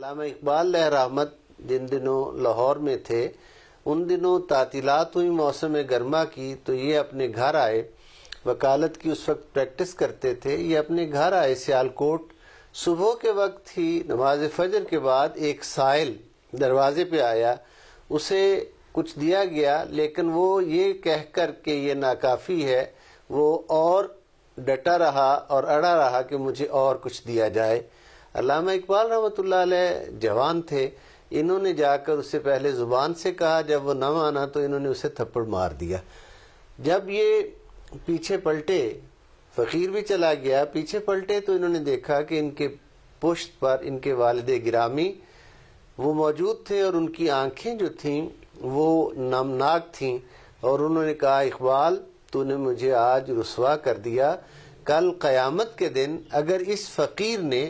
علامہ اقبال علیہ رحمت جن دنوں لاہور میں تھے، ان دنوں تعطیلات ہوئی موسم گرما کی، تو یہ اپنے گھر آئے۔ وکالت کی اس وقت پریکٹس کرتے تھے، یہ اپنے گھر آئے سیالکوٹ۔ صبح کے وقت ہی نماز فجر کے بعد ایک سائل دروازے پہ آیا، اسے کچھ دیا گیا، لیکن وہ یہ کہہ کر کہ یہ ناکافی ہے، وہ اور ڈٹا رہا اور اڑا رہا کہ مجھے اور کچھ دیا جائے۔ علامہ اقبال رحمۃ اللہ علیہ جوان تھے، انہوں نے جا کر اسے پہلے زبان سے کہا، جب وہ نہ مانا تو انہوں نے اسے تھپڑ مار دیا۔ جب یہ پیچھے پلٹے، فقیر بھی چلا گیا، پیچھے پلٹے تو انہوں نے دیکھا کہ ان کے پشت پر ان کے والد گرامی وہ موجود تھے، اور ان کی آنکھیں جو تھیں وہ نمناک تھیں، اور انہوں نے کہا، اقبال تو نے مجھے آج رسوا کر دیا، کل قیامت کے دن اگر اس فقیر نے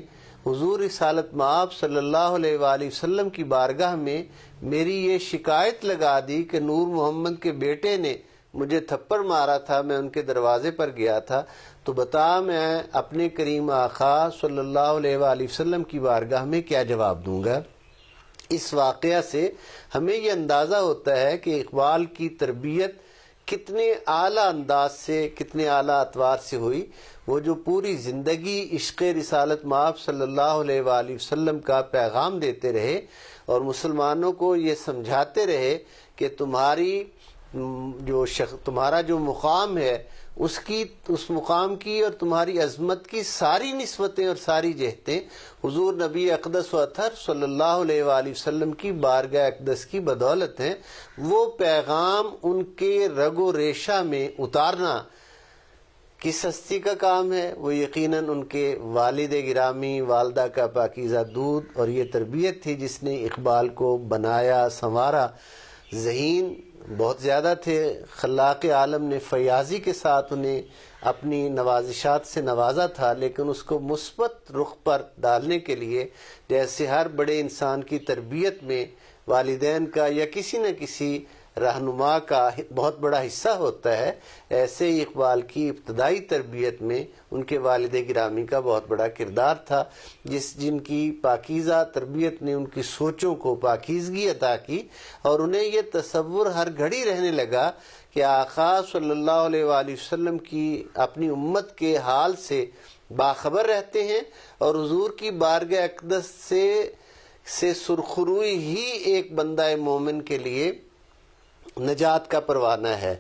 حضور رسالت مآب صلی اللہ علیہ وآلہ وسلم کی بارگاہ میں میری یہ شکایت لگا دی کہ نور محمد کے بیٹے نے مجھے تھپڑ مارا تھا، میں ان کے دروازے پر گیا تھا، تو بتا میں اپنے کریم آقا صلی اللہ علیہ وآلہ وسلم کی بارگاہ میں کیا جواب دوں گا۔ اس واقعہ سے ہمیں یہ اندازہ ہوتا ہے کہ اقبال کی تربیت کتنے اعلیٰ انداز سے، کتنے اعلیٰ اطوار سے ہوئی۔ وہ جو پوری زندگی عشق رسالت مآب صلی اللہ علیہ وآلہ وسلم کا پیغام دیتے رہے، اور مسلمانوں کو یہ سمجھاتے رہے کہ تمہارا جو مقام ہے، اس مقام کی اور تمہاری عظمت کی ساری نسبتیں اور ساری جہتیں حضور نبی اقدس و اطہر صلی اللہ علیہ وآلہ وسلم کی بارگاہ اقدس کی بدولت ہیں۔ وہ پیغام ان کے رگ و ریشہ میں اتارنا کس ہستی کا کام ہے؟ وہ یقیناً ان کے والد گرامی، والدہ کا پاکیزہ دودھ اور یہ تربیت تھی جس نے اقبال کو بنایا، سنوارا۔ ذہین بہت زیادہ تھے، خلاق عالم نے فیاضی کے ساتھ انہیں اپنی نوازشات سے نوازا تھا، لیکن اس کو مثبت رخ پر ڈالنے کے لیے، جیسے ہر بڑے انسان کی تربیت میں والدین کا یا کسی نہ کسی رہنما کا بہت بڑا حصہ ہوتا ہے، ایسے ہی اقبال کی ابتدائی تربیت میں ان کے والد گرامی کا بہت بڑا کردار تھا، جن کی پاکیزہ تربیت نے ان کی سوچوں کو پاکیزگی عطا کی، اور انہیں یہ تصور ہر گھڑی رہنے لگا کہ آقا صلی اللہ علیہ وآلہ وسلم کی اپنی امت کے حال سے باخبر رہتے ہیں، اور حضور کی بارگاہ اقدس سے سرخروئی ہی ایک بندہ مومن کے لیے نجات کا پروانہ ہے۔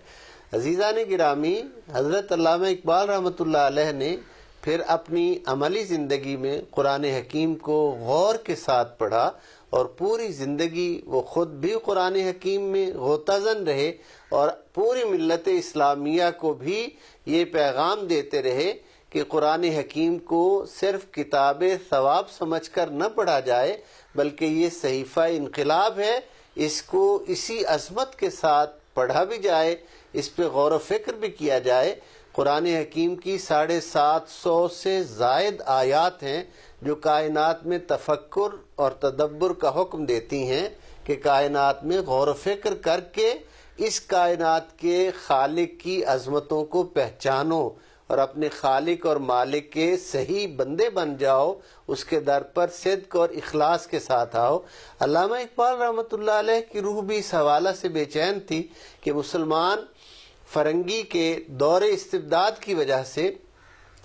عزیزان گرامی، حضرت علامہ اقبال رحمۃ اللہ علیہ نے پھر اپنی عملی زندگی میں قرآن حکیم کو غور کے ساتھ پڑھا، اور پوری زندگی وہ خود بھی قرآن حکیم میں غوطہ زن رہے، اور پوری ملت اسلامیہ کو بھی یہ پیغام دیتے رہے کہ قرآن حکیم کو صرف کتاب ثواب سمجھ کر نہ پڑھا جائے، بلکہ یہ صحیفہ انقلاب ہے، اس کو اسی عظمت کے ساتھ پڑھا بھی جائے، اس پہ غور و فکر بھی کیا جائے۔ قرآن حکیم کی 750 سے زائد آیات ہیں جو کائنات میں تفکر اور تدبر کا حکم دیتی ہیں کہ کائنات میں غور و فکر کر کے اس کائنات کے خالق کی عظمتوں کو پہچانو، اور اپنے خالق اور مالک کے صحیح بندے بن جاؤ، اس کے در پر صدق اور اخلاص کے ساتھ آؤ۔ علامہ اقبال رحمۃ اللہ علیہ کی روح بھی اس حوالہ سے بے چین تھی کہ مسلمان فرنگی کے دور استبداد کی وجہ سے،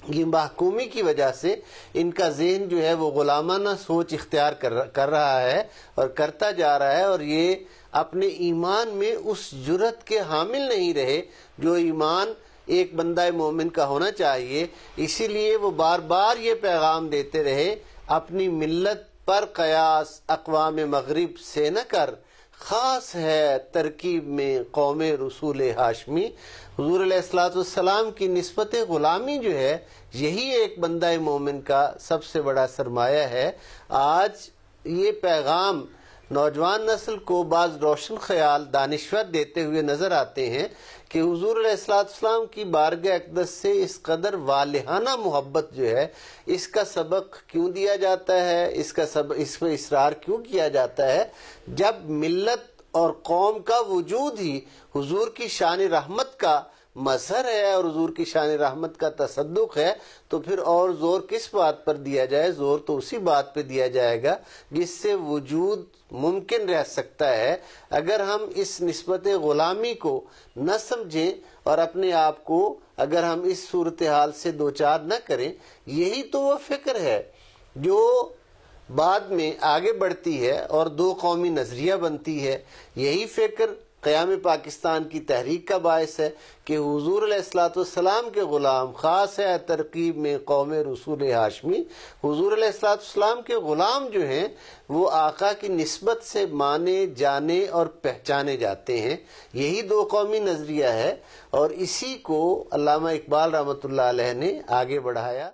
یہ محکومی کی وجہ سے ان کا ذہن جو ہے وہ غلامانہ سوچ اختیار کر رہا ہے اور کرتا جا رہا ہے، اور یہ اپنے ایمان میں اس جرأت کے حامل نہیں رہے جو ایمان ایک بندہ مومن کا ہونا چاہیے۔ اسی لیے وہ بار بار یہ پیغام دیتے رہے، اپنی ملت پر قیاس اقوام مغرب سے نہ کر، خاص ہے ترکیب میں قوم رسول ہاشمی۔ حضور علیہ الصلوۃ والسلام کی نسبت غلامی جو ہے، یہی ایک بندہ مومن کا سب سے بڑا سرمایہ ہے۔ آج یہ پیغام نوجوان نسل کو بعض روشن خیال دانشور دیتے ہوئے نظر آتے ہیں کہ حضور علیہ السلام کی بارگاہ اقدس سے اس قدر والہانہ محبت جو ہے، اس کا سبق کیوں دیا جاتا ہے، اس پہ اصرار کیوں کیا جاتا ہے، جب ملت اور قوم کا وجود ہی حضور کی شان رحمت کا مظہر ہے اور حضور کی شان رحمت کا تصدق ہے تو پھر اور زور کس بات پر دیا جائے؟ زور تو اسی بات پہ دیا جائے گا جس سے وجود ممکن رہ سکتا ہے۔ اگر ہم اس نسبت غلامی کو نہ سمجھیں اور اپنے آپ کو اگر ہم اس صورتحال سے دوچار نہ کریں، یہی تو وہ فکر ہے جو بعد میں آگے بڑھتی ہے اور دو قومی نظریہ بنتی ہے۔ یہی فکر قیام پاکستان کی تحریک کا باعث ہے کہ حضور علیہ الصلوۃ والسلام کے غلام، خاص ہے ترکیب میں قوم رسول ہاشمی، حضور علیہ الصلوۃ والسلام کے غلام جو ہیں وہ آقا کی نسبت سے مانے جانے اور پہچانے جاتے ہیں۔ یہی دو قومی نظریہ ہے اور اسی کو علامہ اقبال رحمۃ اللہ علیہ نے آگے بڑھایا۔